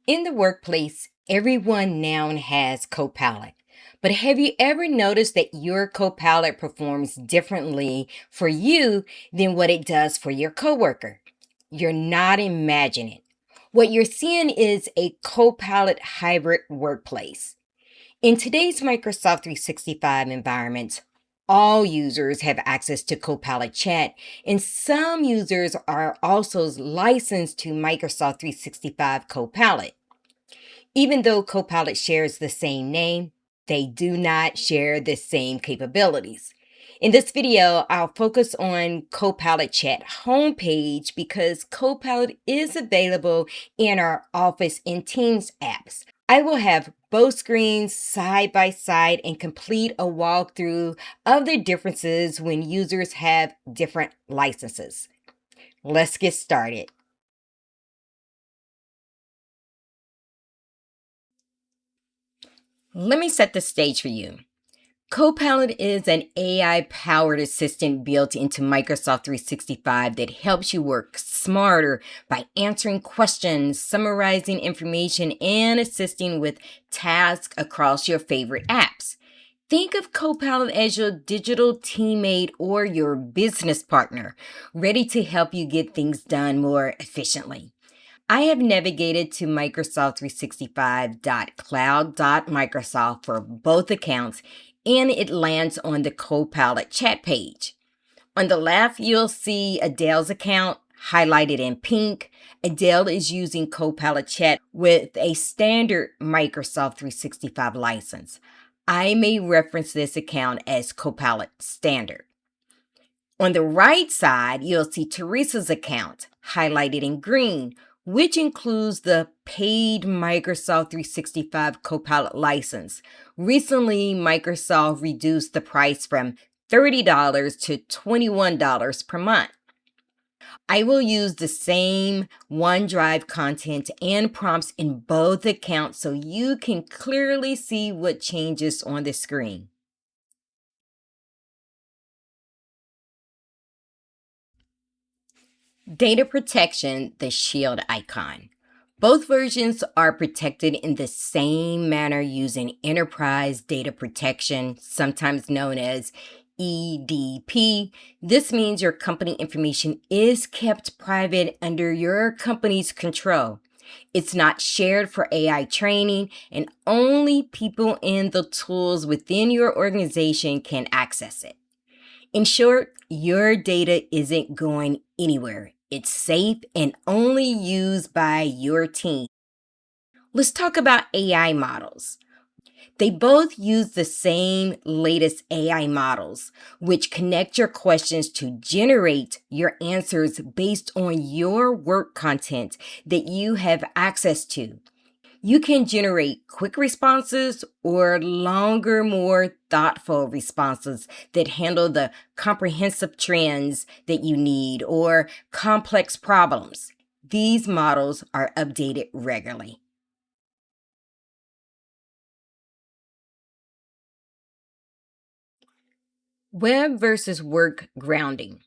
In the workplace, everyone now has Copilot. But have you ever noticed that your Copilot performs differently for you than what it does for your coworker? You're not imagining it. What you're seeing is a Copilot hybrid workplace. In today's Microsoft 365 environments, all users have access to Copilot Chat, and some users are also licensed to Microsoft 365 Copilot. Even though Copilot shares the same name, they do not share the same capabilities. In this video, I'll focus on Copilot Chat homepage because Copilot is available in our Office and Teams apps. I will have both screens side by side and complete a walkthrough of the differences when users have different licenses. Let's get started. Let me set the stage for you. Copilot is an AI powered assistant built into Microsoft 365 that helps you work smarter by answering questions, summarizing information, and assisting with tasks across your favorite apps. Think of Copilot as your digital teammate or your business partner, ready to help you get things done more efficiently. I have navigated to Microsoft365.cloud.microsoft for both accounts, and it lands on the Copilot chat page. On the left, you'll see Adele's account highlighted in pink. Adele is using Copilot Chat with a standard Microsoft 365 license. I may reference this account as Copilot Standard. On the right side, you'll see Teresa's account highlighted in green, which includes the paid Microsoft 365 Copilot license. Recently, Microsoft reduced the price from $30 to $21 per month. I will use the same OneDrive content and prompts in both accounts so you can clearly see what changes on the screen. Data protection, the shield icon. Both versions are protected in the same manner using enterprise data protection, sometimes known as EDP. This means your company information is kept private under your company's control. It's not shared for AI training, and only people in the tools within your organization can access it. In short, your data isn't going anywhere. It's safe and only used by your team. Let's talk about AI models. They both use the same latest AI models, which connect your questions to generate your answers based on your work content that you have access to. You can generate quick responses or longer, more thoughtful responses that handle the comprehensive trends that you need or complex problems. These models are updated regularly. Web versus work grounding.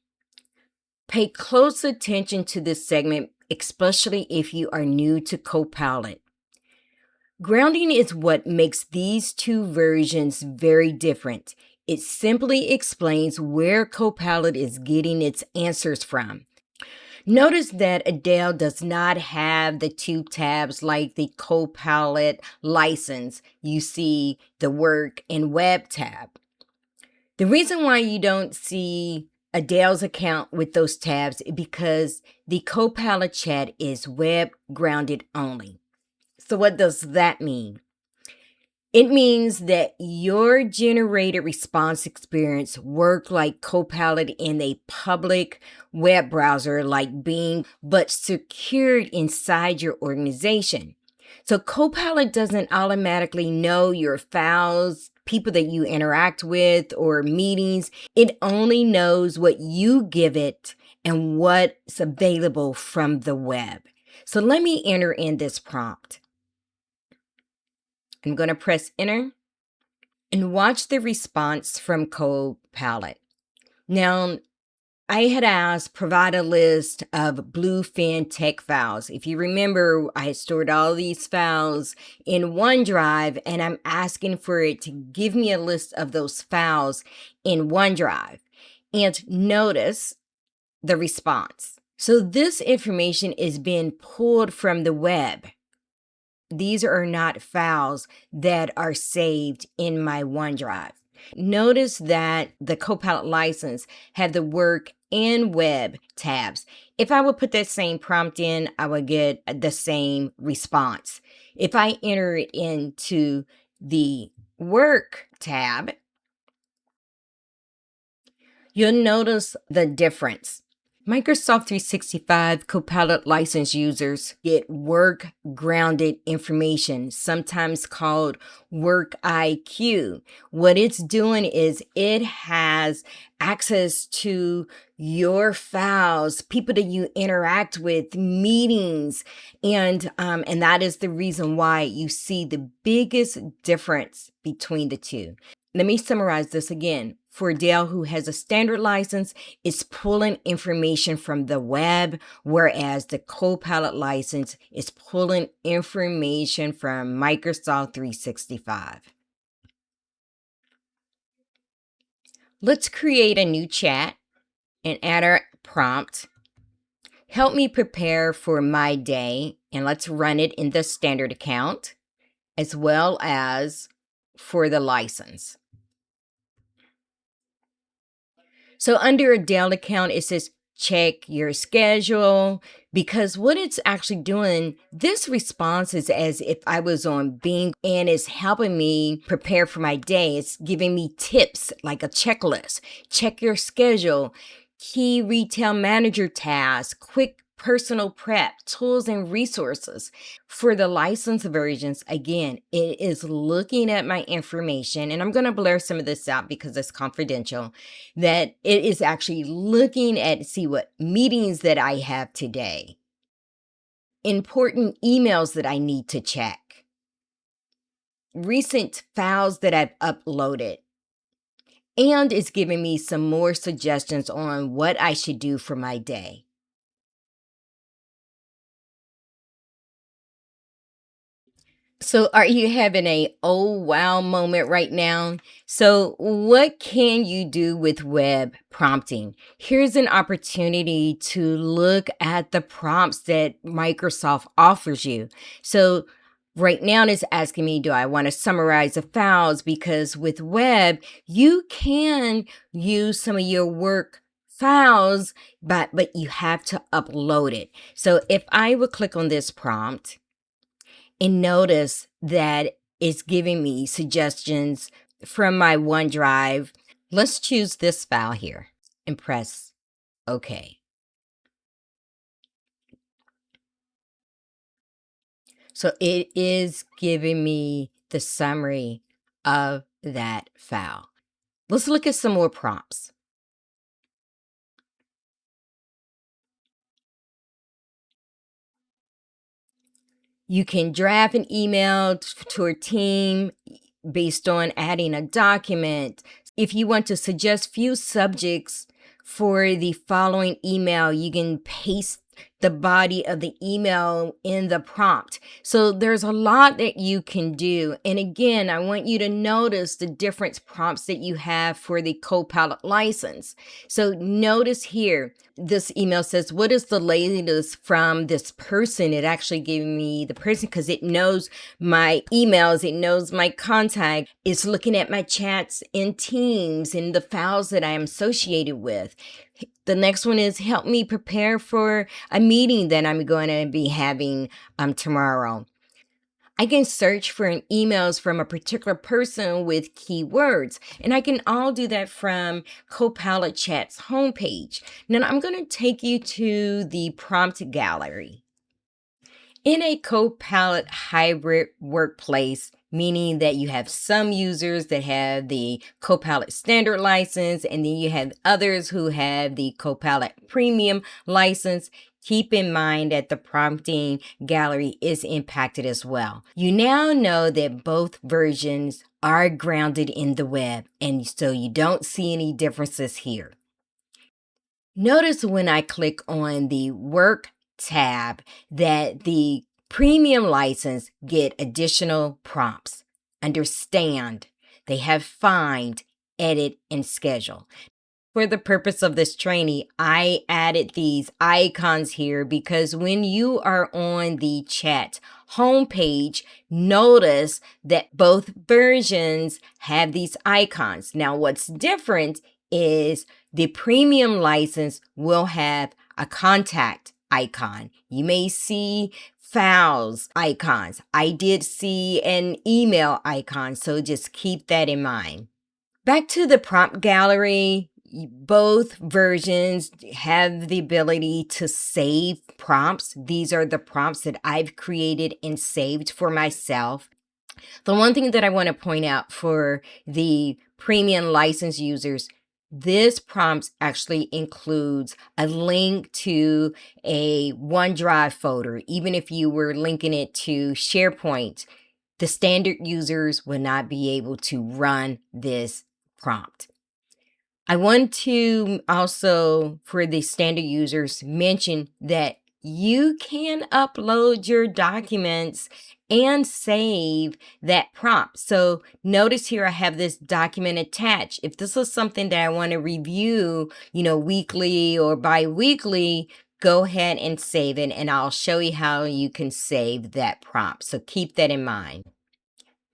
Pay close attention to this segment, especially if you are new to Copilot. Grounding is what makes these two versions very different. It simply explains where Copilot is getting its answers from. Notice that Adele does not have the two tabs like the Copilot license. You see the work and web tab. The reason why you don't see Adele's account with those tabs is because the Copilot chat is web grounded only. So what does that mean? It means that your generated response experience work like Copilot in a public web browser like Bing, but secured inside your organization. So Copilot doesn't automatically know your files, people that you interact with, or meetings. It only knows what you give it and what's available from the web. So let me enter in this prompt. I'm going to press enter and watch the response from Copilot. Now, I had asked provide a list of Bluefin tech files. If you remember, I had stored all these files in OneDrive, and I'm asking for it to give me a list of those files in OneDrive. And notice the response. So this information is being pulled from the web. These are not files that are saved in my OneDrive. Notice that the Copilot license have the work and web tabs. If I would put that same prompt in, I would get the same response. If I enter it into the work tab, you'll notice the difference. Microsoft 365 Copilot license users get work grounded information, sometimes called Work IQ. What it's doing is it has access to your files, people that you interact with, meetings, and that is the reason why you see the biggest difference between the two. Let me summarize this again. For Dell, who has a standard license, it's pulling information from the web, whereas the Copilot license is pulling information from Microsoft 365. Let's create a new chat and add our prompt. Help me prepare for my day, and let's run it in the standard account as well as for the license. So under a Dell account, it says check your schedule, because what it's actually doing, this response is as if I was on Bing, and it's helping me prepare for my day. It's giving me tips like a checklist. Check your schedule, key retail manager tasks, quick personal prep, tools and resources. For the licensed versions, again, it is looking at my information, and I'm going to blur some of this out because it's confidential, that it is actually looking at, see what meetings that I have today, important emails that I need to check, recent files that I've uploaded, and it's giving me some more suggestions on what I should do for my day. So are you having a oh wow moment right now? So what can you do with web prompting? Here's an opportunity to look at the prompts that Microsoft offers you. So right now it's asking me, do I want to summarize the files? Because with web, you can use some of your work files, but you have to upload it. So if I would click on this prompt, and notice that it's giving me suggestions from my OneDrive. Let's choose this file here and press OK. So it is giving me the summary of that file. Let's look at some more prompts. You can draft an email to a team based on adding a document. If you want to suggest few subjects for the following email, you can paste the body of the email in the prompt. So there's a lot that you can do. And again, I want you to notice the different prompts that you have for the Copilot license. So notice here, this email says, what is the latest from this person? It actually gave me the person because it knows my emails, it knows my contact, it's looking at my chats in Teams and the files that I am associated with. The next one is help me prepare for a meeting that I'm going to be having tomorrow. I can search for emails from a particular person with keywords, and I can all do that from Copilot Chat's homepage. Now I'm going to take you to the prompt gallery. In a Copilot hybrid workplace, meaning that you have some users that have the Copilot standard license, and then you have others who have the Copilot premium license, keep in mind that the prompting gallery is impacted as well. You now know that both versions are grounded in the web, and so you don't see any differences here. Notice when I click on the Work tab that the premium license get additional prompts. Understand, they have find, edit, and schedule. For the purpose of this training, I added these icons here because when you are on the chat homepage, notice that both versions have these icons. Now, what's different is the premium license will have a contact icon. You may see files icons. I did see an email icon, so just keep that in mind. Back to the prompt gallery, both versions have the ability to save prompts. These are the prompts that I've created and saved for myself. The one thing that I want to point out for the premium license users, this prompt actually includes a link to a OneDrive folder. Even if you were linking it to SharePoint, the standard users will not be able to run this prompt. I want to also, for the standard users, mention that you can upload your documents and save that prompt. So notice here I have this document attached. If this is something that I want to review, weekly or bi-weekly, go ahead and save it, and I'll show you how you can save that prompt. So keep that in mind.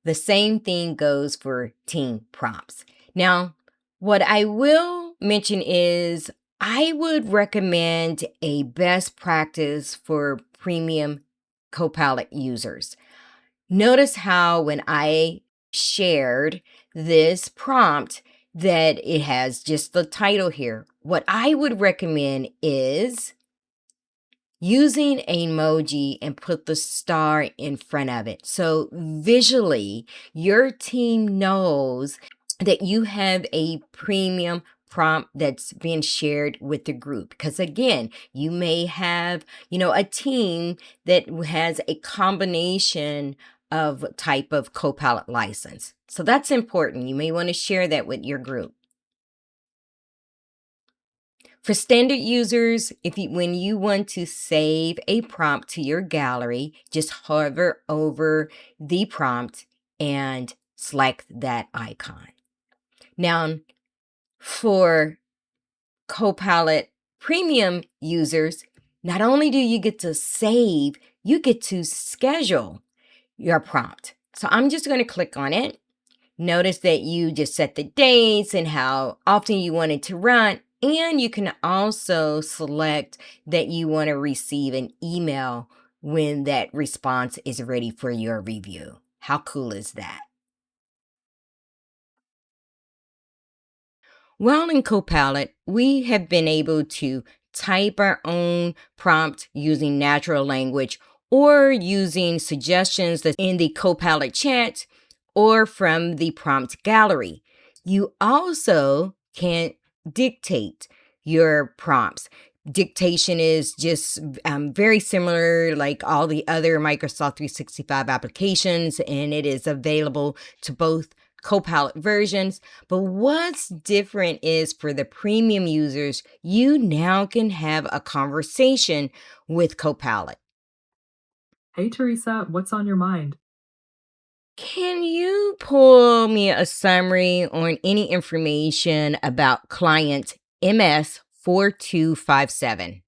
The same thing goes for team prompts. Now, what I will mention is I would recommend a best practice for premium Copilot users. Notice how when I shared this prompt that it has just the title here. What I would recommend is using an emoji and put the star in front of it. So visually, your team knows that you have a premium prompt that's being shared with the group. Because again, you may have, a team that has a combination of type of Copilot license. So that's important. You may want to share that with your group. For standard users, when you want to save a prompt to your gallery, just hover over the prompt and select that icon. Now, for Copilot Premium users, not only do you get to save, you get to schedule your prompt. So I'm just going to click on it. Notice that you just set the dates and how often you want it to run. And you can also select that you want to receive an email when that response is ready for your review. How cool is that? While in Copilot, we have been able to type our own prompt using natural language or using suggestions that's in the Copilot chat or from the prompt gallery. You also can dictate your prompts. Dictation is just very similar like all the other Microsoft 365 applications, and it is available to both Copilot versions. But what's different is for the premium users, you now can have a conversation with Copilot. Hey Teresa, what's on your mind? Can you pull me a summary on any information about client MS4257?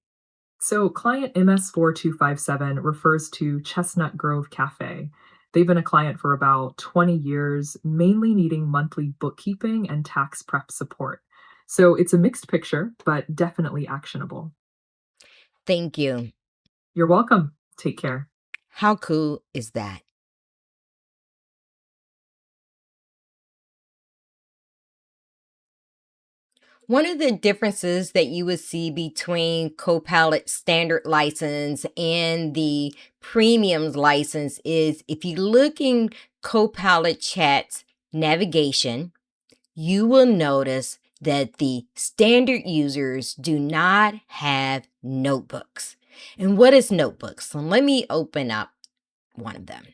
So, client MS4257 refers to Chestnut Grove Cafe. They've been a client for about 20 years, mainly needing monthly bookkeeping and tax prep support. So, it's a mixed picture, but definitely actionable. Thank you. You're welcome. Take care. How cool is that? One of the differences that you would see between Copilot standard license and the premium license is if you look in Copilot chat's navigation, you will notice that the standard users do not have notebooks. And what is notebooks? So let me open up one of them.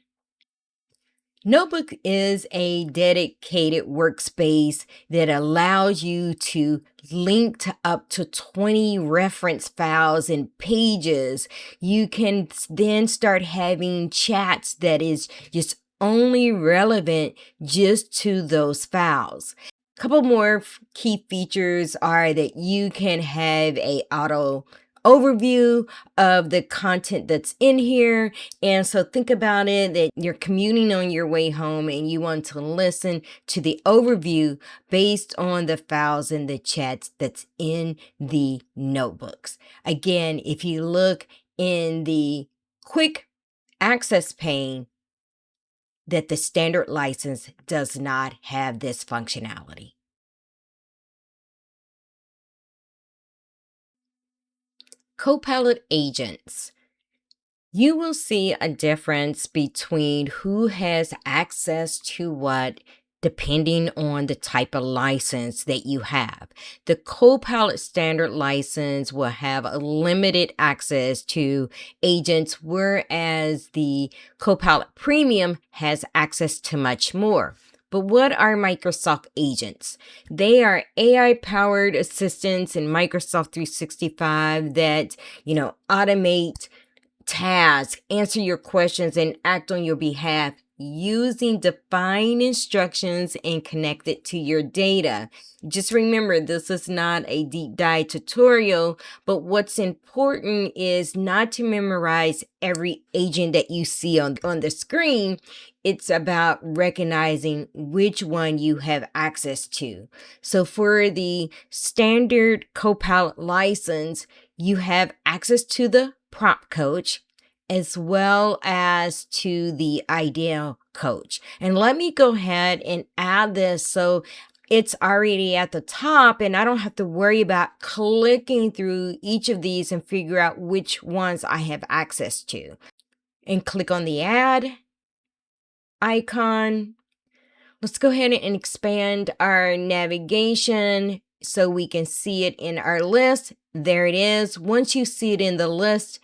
Notebook is a dedicated workspace that allows you to link to up to 20 reference files and pages. You can then start having chats that is just only relevant just to those files. Couple more key features are that you can have a auto overview of the content that's in here. And so think about it that you're commuting on your way home and you want to listen to the overview based on the files and the chats that's in the notebooks. Again, if you look in the quick access pane, that the standard license does not have this functionality. Copilot agents. You will see a difference between who has access to what depending on the type of license that you have. The Copilot standard license will have a limited access to agents, whereas the Copilot Premium has access to much more. But what are Microsoft agents? They are AI powered assistants in Microsoft 365 that, automate tasks, answer your questions, and act on your behalf using defined instructions and connect it to your data. Just remember, this is not a deep dive tutorial, but what's important is not to memorize every agent that you see on the screen. It's about recognizing which one you have access to. So for the standard Copilot license, you have access to the prompt coach as well as to the ideal coach. And let me go ahead and add this so it's already at the top and I don't have to worry about clicking through each of these and figure out which ones I have access to. And click on the add icon. Let's go ahead and expand our navigation so we can see it in our list. There it is. Once you see it in the list,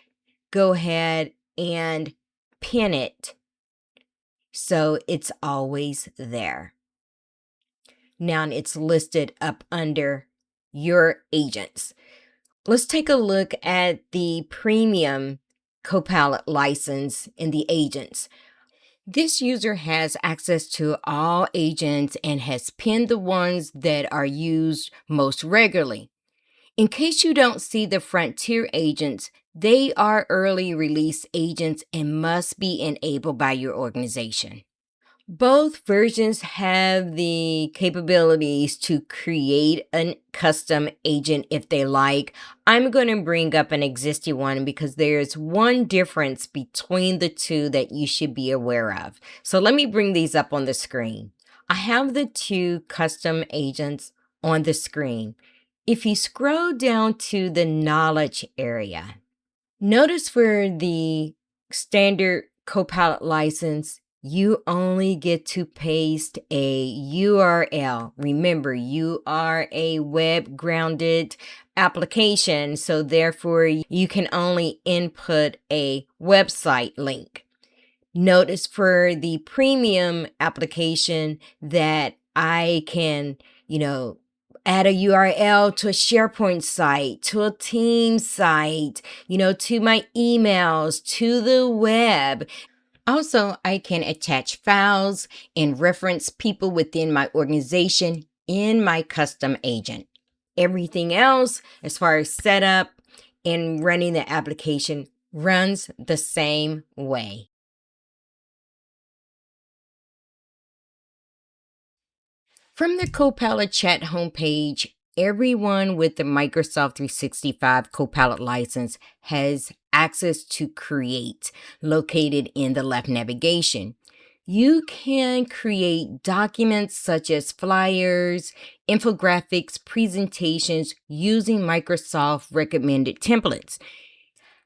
go ahead and pin it so it's always there. Now it's listed up under your agents. Let's take a look at the premium Copilot license in the agents. This user has access to all agents and has pinned the ones that are used most regularly. In case you don't see the Frontier agents, they are early release agents and must be enabled by your organization. Both versions have the capabilities to create a custom agent if they like. I'm going to bring up an existing one because there's one difference between the two that you should be aware of. So let me bring these up on the screen. I have the two custom agents on the screen. If you scroll down to the knowledge area, notice for the standard Copilot license, you only get to paste a URL. Remember, you are a web grounded application, so therefore you can only input a website link. Notice for the premium application that I can, add a URL to a SharePoint site, to a Teams site, to my emails, to the web. Also, I can attach files and reference people within my organization in my custom agent. Everything else, as far as setup and running the application, runs the same way. From the Copilot chat homepage, everyone with the Microsoft 365 Copilot license has access to Create, located in the left navigation. You can create documents such as flyers, infographics, presentations using Microsoft recommended templates.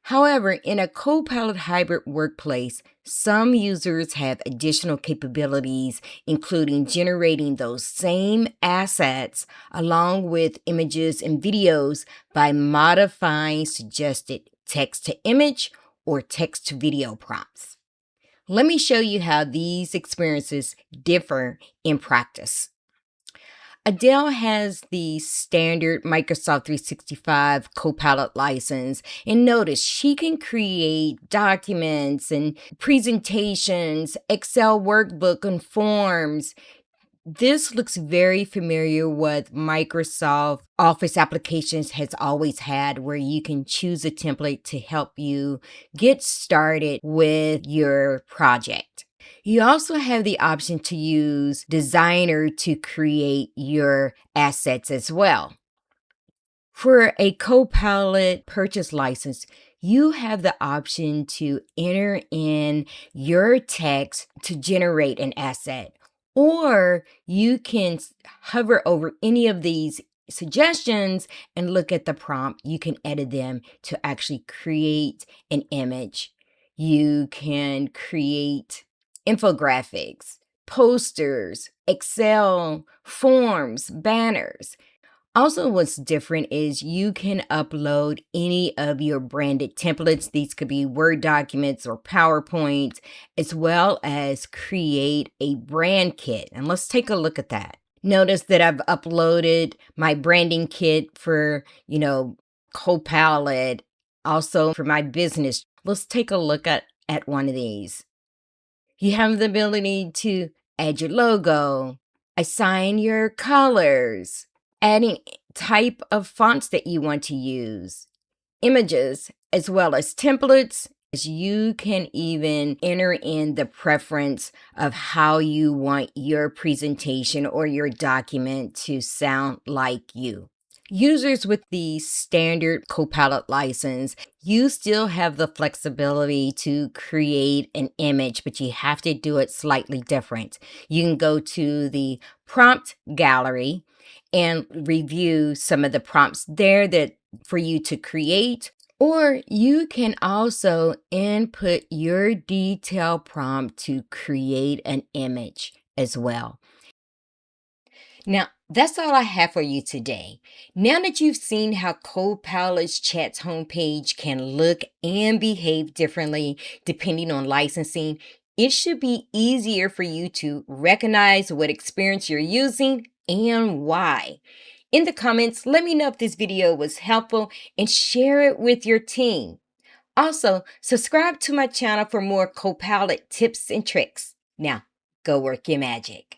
However, in a Copilot hybrid workplace, some users have additional capabilities, including generating those same assets along with images and videos by modifying suggested text to image or text to video prompts. Let me show you how these experiences differ in practice. Adele has the standard Microsoft 365 Copilot license. And notice she can create documents and presentations, Excel workbook and forms. This looks very familiar with Microsoft Office applications has always had, where you can choose a template to help you get started with your project. You also have the option to use Designer to create your assets as well. For a Copilot purchase license, you have the option to enter in your text to generate an asset, or you can hover over any of these suggestions and look at the prompt. You can edit them to actually create an image. You can create infographics, posters, Excel forms, banners. Also, what's different is you can upload any of your branded templates. These could be Word documents or PowerPoint, as well as create a brand kit. And let's take a look at that. Notice that I've uploaded my branding kit for, Copilot, also for my business. Let's take a look at one of these. You have the ability to add your logo, assign your colors, adding type of fonts that you want to use, images, as well as templates. You can even enter in the preference of how you want your presentation or your document to sound like you. Users with the standard Copilot license, you still have the flexibility to create an image, but you have to do it slightly different. You can go to the prompt gallery and review some of the prompts there that for you to create, or you can also input your detail prompt to create an image as well. Now, that's all I have for you today. Now that you've seen how Copilot's Chat's homepage can look and behave differently depending on licensing, it should be easier for you to recognize what experience you're using and why. In the comments, let me know if this video was helpful and share it with your team. Also, subscribe to my channel for more Copilot tips and tricks. Now, go work your magic.